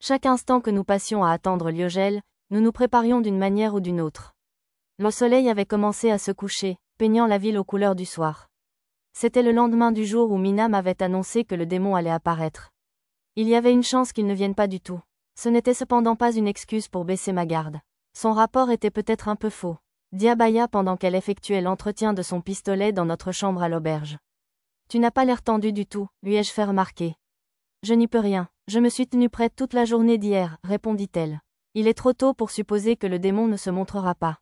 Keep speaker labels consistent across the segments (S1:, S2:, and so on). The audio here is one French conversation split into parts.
S1: Chaque instant que nous passions à attendre Liogel, nous nous préparions d'une manière ou d'une autre. Le soleil avait commencé à se coucher, peignant la ville aux couleurs du soir. C'était le lendemain du jour où Mina m'avait annoncé que le démon allait apparaître. Il y avait une chance qu'il ne vienne pas du tout. Ce n'était cependant pas une excuse pour baisser ma garde. Son rapport était peut-être un peu faux. Diabaya pendant qu'elle effectuait l'entretien de son pistolet dans notre chambre à l'auberge. Tu n'as pas l'air tendu du tout, lui ai-je fait remarquer. Je n'y peux rien, je me suis tenue prête toute la journée d'hier, répondit-elle. Il est trop tôt pour supposer que le démon ne se montrera pas.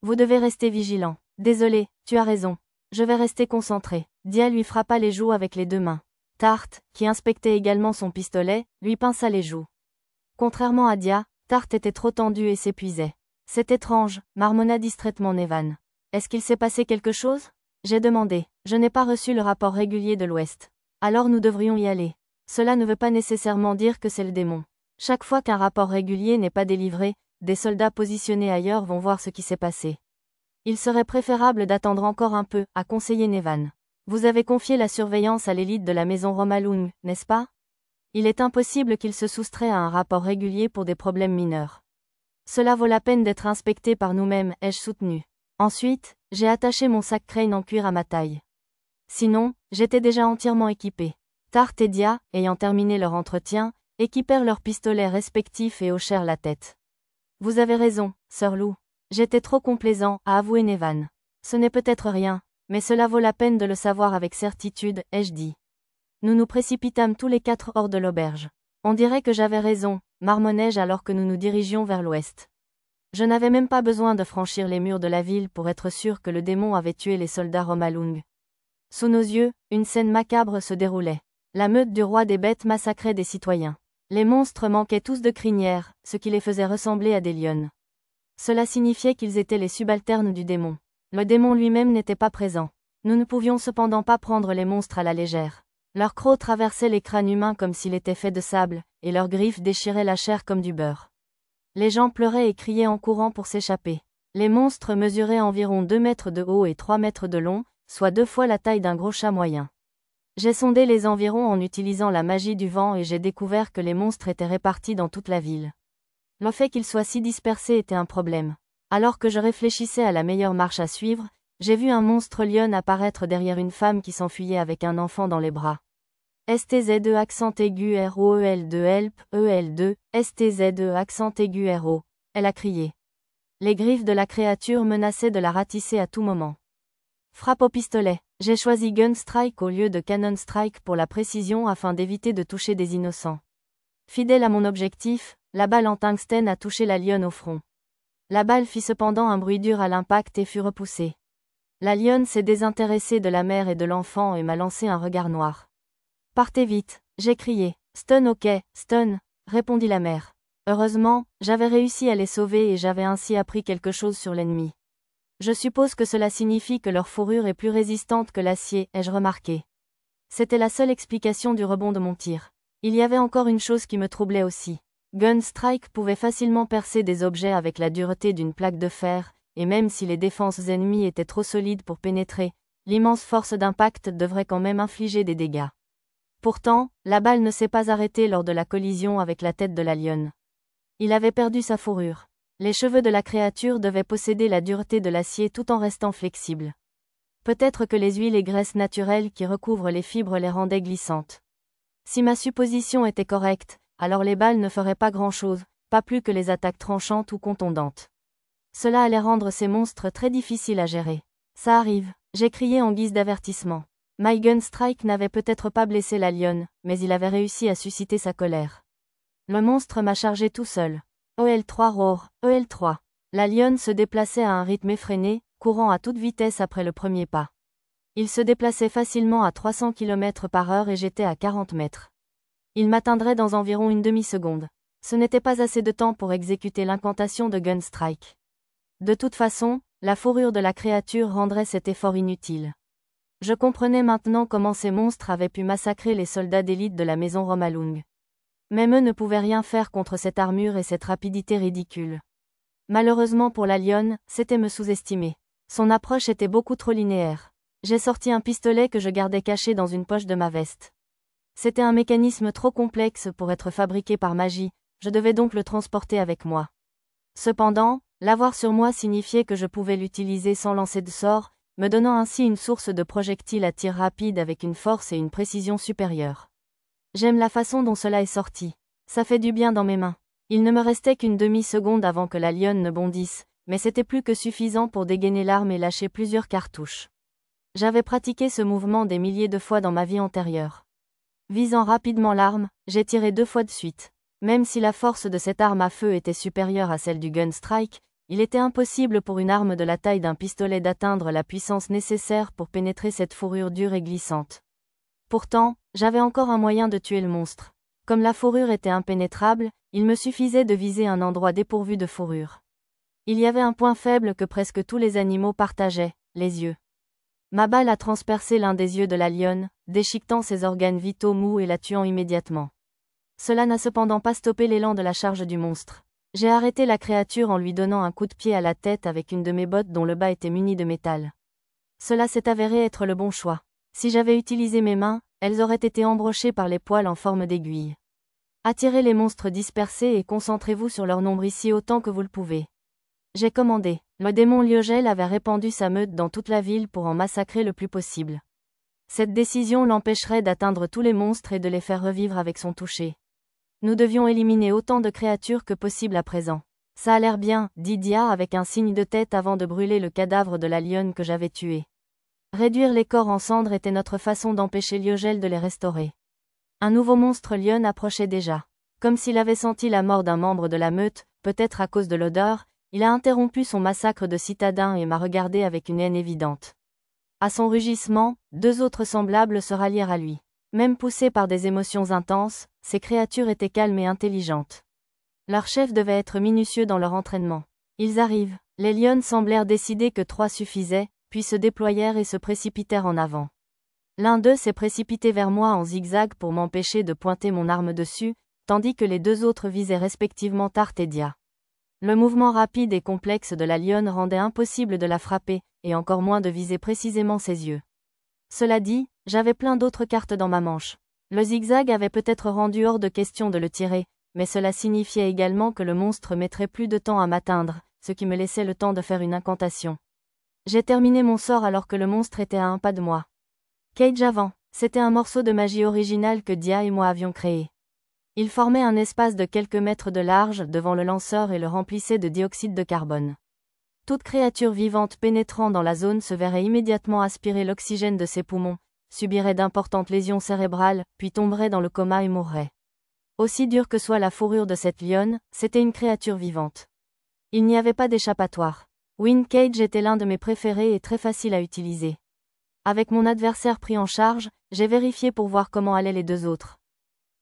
S1: Vous devez rester vigilant. Désolé, tu as raison. Je vais rester concentré. Dia lui frappa les joues avec les deux mains. Tarte, qui inspectait également son pistolet, lui pinça les joues. Contrairement à Dia, Tarte était trop tendue et s'épuisait. C'est étrange, marmonna distraitement Nevan. Est-ce qu'il s'est passé quelque chose? J'ai demandé. Je n'ai pas reçu le rapport régulier de l'Ouest. Alors nous devrions y aller. Cela ne veut pas nécessairement dire que c'est le démon. Chaque fois qu'un rapport régulier n'est pas délivré, des soldats positionnés ailleurs vont voir ce qui s'est passé. Il serait préférable d'attendre encore un peu, a conseillé Nevan. Vous avez confié la surveillance à l'élite de la maison Romalung, n'est-ce pas? Il est impossible qu'il se soustrait à un rapport régulier pour des problèmes mineurs. Cela vaut la peine d'être inspecté par nous-mêmes, ai-je soutenu. Ensuite, j'ai attaché mon sac Crane en cuir à ma taille. Sinon, j'étais déjà entièrement équipé. Tarte et Dia, ayant terminé leur entretien, équipèrent leurs pistolets respectifs et hochèrent la tête. Vous avez raison, sœur Lou. J'étais trop complaisant, a avoué Nevan. Ce n'est peut-être rien, mais cela vaut la peine de le savoir avec certitude, ai-je dit. Nous nous précipitâmes tous les quatre hors de l'auberge. On dirait que j'avais raison, marmonnai-je alors que nous nous dirigions vers l'ouest. Je n'avais même pas besoin de franchir les murs de la ville pour être sûr que le démon avait tué les soldats Romalung. Sous nos yeux, une scène macabre se déroulait. La meute du roi des bêtes massacrait des citoyens. Les monstres manquaient tous de crinières, ce qui les faisait ressembler à des lionnes. Cela signifiait qu'ils étaient les subalternes du démon. Le démon lui-même n'était pas présent. Nous ne pouvions cependant pas prendre les monstres à la légère. Leurs crocs traversaient les crânes humains comme s'il était fait de sable, et leurs griffes déchiraient la chair comme du beurre. Les gens pleuraient et criaient en courant pour s'échapper. Les monstres mesuraient environ 2 mètres de haut et 3 mètres de long, soit 2 fois la taille d'un gros chat moyen. J'ai sondé les environs en utilisant la magie du vent et j'ai découvert que les monstres étaient répartis dans toute la ville. Le fait qu'ils soient si dispersés était un problème. Alors que je réfléchissais à la meilleure marche à suivre, j'ai vu un monstre lion apparaître derrière une femme qui s'enfuyait avec un enfant dans les bras. STZ2 accent aigu ROEL2 help, EL2, STZ2 accent aigu RO, elle a crié. Les griffes de la créature menaçaient de la ratisser à tout moment. Frappe au pistolet. J'ai choisi Gun Strike au lieu de Cannon Strike pour la précision afin d'éviter de toucher des innocents. Fidèle à mon objectif, la balle en tungstène a touché la lionne au front. La balle fit cependant un bruit dur à l'impact et fut repoussée. La lionne s'est désintéressée de la mère et de l'enfant et m'a lancé un regard noir. Partez vite, j'ai crié. Stun ok, stun, répondit la mère. Heureusement, j'avais réussi à les sauver et j'avais ainsi appris quelque chose sur l'ennemi. Je suppose que cela signifie que leur fourrure est plus résistante que l'acier, ai-je remarqué. C'était la seule explication du rebond de mon tir. Il y avait encore une chose qui me troublait aussi. Gun Strike pouvait facilement percer des objets avec la dureté d'une plaque de fer, et même si les défenses ennemies étaient trop solides pour pénétrer, l'immense force d'impact devrait quand même infliger des dégâts. Pourtant, la balle ne s'est pas arrêtée lors de la collision avec la tête de la lionne. Il avait perdu sa fourrure. Les cheveux de la créature devaient posséder la dureté de l'acier tout en restant flexibles. Peut-être que les huiles et graisses naturelles qui recouvrent les fibres les rendaient glissantes. Si ma supposition était correcte, alors les balles ne feraient pas grand-chose, pas plus que les attaques tranchantes ou contondantes. Cela allait rendre ces monstres très difficiles à gérer. Ça arrive, j'ai crié en guise d'avertissement. My Gun Strike n'avait peut-être pas blessé la lionne, mais il avait réussi à susciter sa colère. Le monstre m'a chargé tout seul. OL3 roar, EL3. La lionne se déplaçait à un rythme effréné, courant à toute vitesse après le premier pas. Il se déplaçait facilement à 300 km/h et j'étais à 40 mètres. Il m'atteindrait dans environ une demi-seconde. Ce n'était pas assez de temps pour exécuter l'incantation de Gun Strike. De toute façon, la fourrure de la créature rendrait cet effort inutile. Je comprenais maintenant comment ces monstres avaient pu massacrer les soldats d'élite de la maison Romalung. Même eux ne pouvaient rien faire contre cette armure et cette rapidité ridicule. Malheureusement pour la lionne, c'était me sous-estimer. Son approche était beaucoup trop linéaire. J'ai sorti un pistolet que je gardais caché dans une poche de ma veste. C'était un mécanisme trop complexe pour être fabriqué par magie, je devais donc le transporter avec moi. Cependant, l'avoir sur moi signifiait que je pouvais l'utiliser sans lancer de sort, me donnant ainsi une source de projectiles à tir rapide avec une force et une précision supérieures. J'aime la façon dont cela est sorti. Ça fait du bien dans mes mains. Il ne me restait qu'une demi-seconde avant que la lionne ne bondisse, mais c'était plus que suffisant pour dégainer l'arme et lâcher plusieurs cartouches. J'avais pratiqué ce mouvement des milliers de fois dans ma vie antérieure. Visant rapidement l'arme, j'ai tiré 2 fois de suite. Même si la force de cette arme à feu était supérieure à celle du gun strike, il était impossible pour une arme de la taille d'un pistolet d'atteindre la puissance nécessaire pour pénétrer cette fourrure dure et glissante. Pourtant, j'avais encore un moyen de tuer le monstre. Comme la fourrure était impénétrable, il me suffisait de viser un endroit dépourvu de fourrure. Il y avait un point faible que presque tous les animaux partageaient, les yeux. Ma balle a transpercé l'un des yeux de la lionne, déchiquetant ses organes vitaux mous et la tuant immédiatement. Cela n'a cependant pas stoppé l'élan de la charge du monstre. J'ai arrêté la créature en lui donnant un coup de pied à la tête avec une de mes bottes dont le bas était muni de métal. Cela s'est avéré être le bon choix. Si j'avais utilisé mes mains, elles auraient été embrochées par les poils en forme d'aiguille. Attirez les monstres dispersés et concentrez-vous sur leur nombre ici autant que vous le pouvez. J'ai commandé. Le démon Liogel avait répandu sa meute dans toute la ville pour en massacrer le plus possible. Cette décision l'empêcherait d'atteindre tous les monstres et de les faire revivre avec son toucher. Nous devions éliminer autant de créatures que possible à présent. Ça a l'air bien, dit Dia avec un signe de tête avant de brûler le cadavre de la lionne que j'avais tuée. Réduire les corps en cendres était notre façon d'empêcher Liogel de les restaurer. Un nouveau monstre lionne approchait déjà. Comme s'il avait senti la mort d'un membre de la meute, peut-être à cause de l'odeur, il a interrompu son massacre de citadins et m'a regardé avec une haine évidente. À son rugissement, 2 autres semblables se rallièrent à lui. Même poussés par des émotions intenses, ces créatures étaient calmes et intelligentes. Leurs chefs devaient être minutieux dans leur entraînement. Ils arrivent. Les lionnes semblèrent décider que 3 suffisaient, puis se déployèrent et se précipitèrent en avant. L'un d'eux s'est précipité vers moi en zigzag pour m'empêcher de pointer mon arme dessus, tandis que les 2 autres visaient respectivement Tarte et Dia. Le mouvement rapide et complexe de la lionne rendait impossible de la frapper, et encore moins de viser précisément ses yeux. Cela dit, j'avais plein d'autres cartes dans ma manche. Le zigzag avait peut-être rendu hors de question de le tirer, mais cela signifiait également que le monstre mettrait plus de temps à m'atteindre, ce qui me laissait le temps de faire une incantation. J'ai terminé mon sort alors que le monstre était à un pas de moi. Cage avant, c'était un morceau de magie originale que Dia et moi avions créé. Il formait un espace de quelques mètres de large devant le lanceur et le remplissait de dioxyde de carbone. Toute créature vivante pénétrant dans la zone se verrait immédiatement aspirer l'oxygène de ses poumons, subirait d'importantes lésions cérébrales, puis tomberait dans le coma et mourrait. Aussi dure que soit la fourrure de cette lionne, c'était une créature vivante. Il n'y avait pas d'échappatoire. Wind Cage était l'un de mes préférés et très facile à utiliser. Avec mon adversaire pris en charge, j'ai vérifié pour voir comment allaient les 2 autres.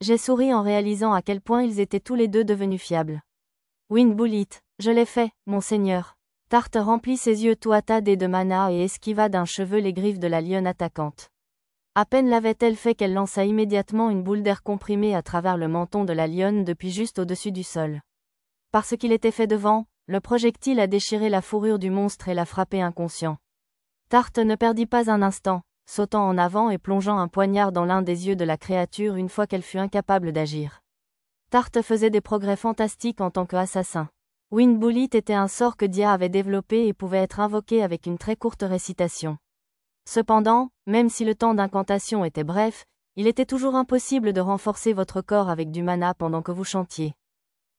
S1: J'ai souri en réalisant à quel point ils étaient tous les 2 devenus fiables. Wind Bullet, je l'ai fait, monseigneur. Tarte remplit ses yeux toitadés de mana et esquiva d'un cheveu les griffes de la lionne attaquante. À peine l'avait-elle fait qu'elle lança immédiatement une boule d'air comprimée à travers le menton de la lionne depuis juste au-dessus du sol. Parce qu'il était fait devant, le projectile a déchiré la fourrure du monstre et l'a frappé inconscient. Tarte ne perdit pas un instant, sautant en avant et plongeant un poignard dans l'un des yeux de la créature une fois qu'elle fut incapable d'agir. Tarte faisait des progrès fantastiques en tant qu'assassin. Wind Bullet était un sort que Dia avait développé et pouvait être invoqué avec une très courte récitation. Cependant, même si le temps d'incantation était bref, il était toujours impossible de renforcer votre corps avec du mana pendant que vous chantiez.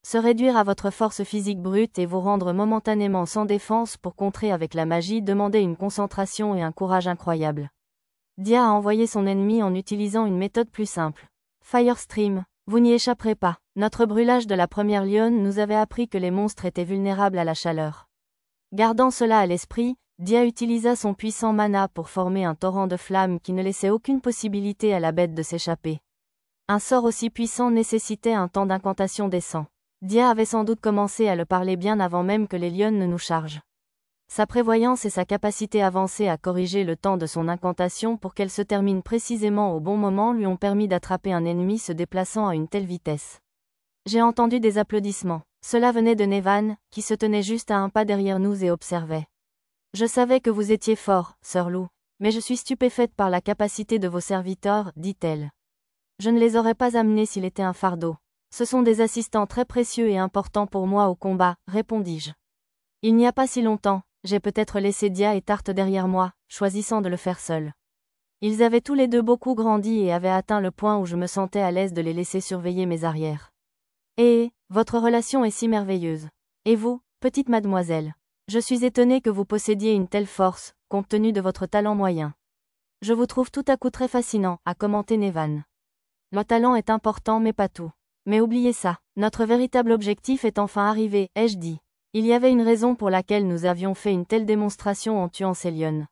S1: Se réduire à votre force physique brute et vous rendre momentanément sans défense pour contrer avec la magie demandait une concentration et un courage incroyables. Dia a envoyé son ennemi en utilisant une méthode plus simple. Firestream, vous n'y échapperez pas. Notre brûlage de la première lionne nous avait appris que les monstres étaient vulnérables à la chaleur. Gardant cela à l'esprit, Dia utilisa son puissant mana pour former un torrent de flammes qui ne laissait aucune possibilité à la bête de s'échapper. Un sort aussi puissant nécessitait un temps d'incantation décent. Dia avait sans doute commencé à le parler bien avant même que les lionnes ne nous chargent. Sa prévoyance et sa capacité avancée à corriger le temps de son incantation pour qu'elle se termine précisément au bon moment lui ont permis d'attraper un ennemi se déplaçant à une telle vitesse. J'ai entendu des applaudissements. Cela venait de Nevan, qui se tenait juste à un pas derrière nous et observait. Je savais que vous étiez fort, Sir Lou, mais je suis stupéfaite par la capacité de vos serviteurs, dit-elle. Je ne les aurais pas amenés s'il était un fardeau. Ce sont des assistants très précieux et importants pour moi au combat, répondis-je. Il n'y a pas si longtemps, j'ai peut-être laissé Dia et Tarte derrière moi, choisissant de le faire seul. Ils avaient tous les deux beaucoup grandi et avaient atteint le point où je me sentais à l'aise de les laisser surveiller mes arrières. Et, votre relation est si merveilleuse. Et vous, petite mademoiselle? Je suis étonnée que vous possédiez une telle force, compte tenu de votre talent moyen. Je vous trouve tout à coup très fascinant, a commenté Nevan. Le talent est important mais pas tout. Mais oubliez ça, notre véritable objectif est enfin arrivé, ai-je dit. Il y avait une raison pour laquelle nous avions fait une telle démonstration en tuant ces lionnes.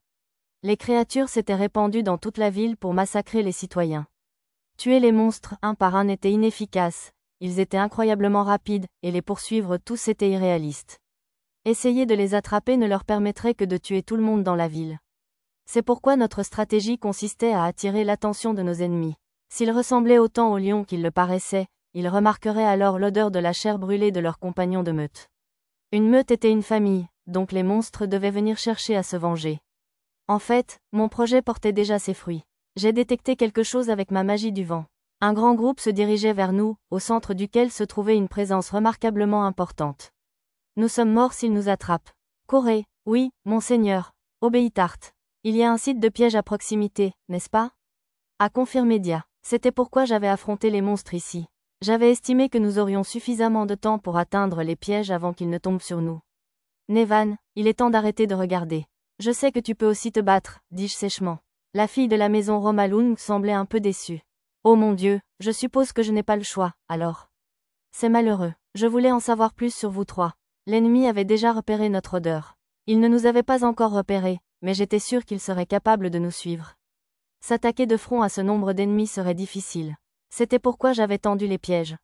S1: Les créatures s'étaient répandues dans toute la ville pour massacrer les citoyens. Tuer les monstres un par un était inefficace, ils étaient incroyablement rapides, et les poursuivre tous était irréaliste. Essayer de les attraper ne leur permettrait que de tuer tout le monde dans la ville. C'est pourquoi notre stratégie consistait à attirer l'attention de nos ennemis. S'ils ressemblaient autant aux lions qu'ils le paraissaient, ils remarqueraient alors l'odeur de la chair brûlée de leurs compagnons de meute. Une meute était une famille, donc les monstres devaient venir chercher à se venger. En fait, mon projet portait déjà ses fruits. J'ai détecté quelque chose avec ma magie du vent. Un grand groupe se dirigeait vers nous, au centre duquel se trouvait une présence remarquablement importante. Nous sommes morts s'ils nous attrapent. Courez, oui, monseigneur, obéit Tarte. Il y a un site de piège à proximité, n'est-ce pas? A confirmé Dia. C'était pourquoi j'avais affronté les monstres ici. J'avais estimé que nous aurions suffisamment de temps pour atteindre les pièges avant qu'ils ne tombent sur nous. Nevan, il est temps d'arrêter de regarder. Je sais que tu peux aussi te battre, dis-je sèchement. La fille de la maison Romaloon semblait un peu déçue. Oh mon Dieu, je suppose que je n'ai pas le choix, alors. C'est malheureux. Je voulais en savoir plus sur vous trois. L'ennemi avait déjà repéré notre odeur. Il ne nous avait pas encore repérés, mais j'étais sûr qu'il serait capable de nous suivre. S'attaquer de front à ce nombre d'ennemis serait difficile. C'était pourquoi j'avais tendu les pièges.